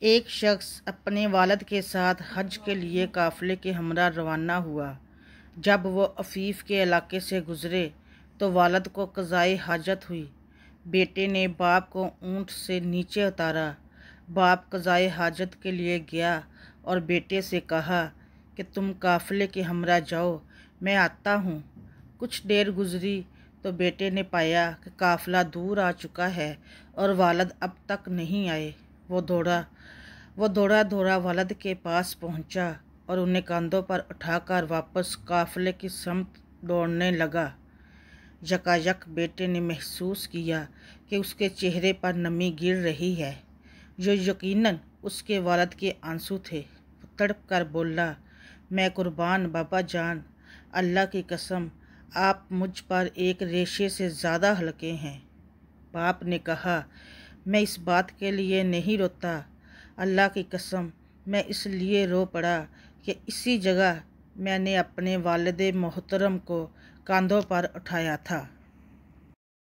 एक शख्स अपने वालिद के साथ हज के लिए काफ़िले के हमरा रवाना हुआ। जब वो अफीफ़ के इलाके से गुज़रे तो वालिद को क़ज़ाए हाजत हुई। बेटे ने बाप को ऊँट से नीचे उतारा। बाप क़ज़ाए हाजत के लिए गया और बेटे से कहा कि तुम काफ़िले के हमरा जाओ, मैं आता हूँ। कुछ देर गुज़री तो बेटे ने पाया कि काफ़िला दूर आ चुका है और वालिद अब तक नहीं आए। वो दौड़ा दौड़ा वालिद के पास पहुंचा और उन्हें कंधों पर उठाकर वापस काफ़िले की समत दौड़ने लगा। यकायक बेटे ने महसूस किया कि उसके चेहरे पर नमी गिर रही है, जो यकीनन उसके वालिद के आंसू थे। वो तड़प कर बोला, मैं कुर्बान बाबा जान, अल्लाह की कसम, आप मुझ पर एक रेशे से ज़्यादा हल्के हैं। बाप ने कहा, मैं इस बात के लिए नहीं रोता, अल्लाह की कसम, मैं इसलिए रो पड़ा कि इसी जगह मैंने अपने वालिद मोहतरम को कंधों पर उठाया था।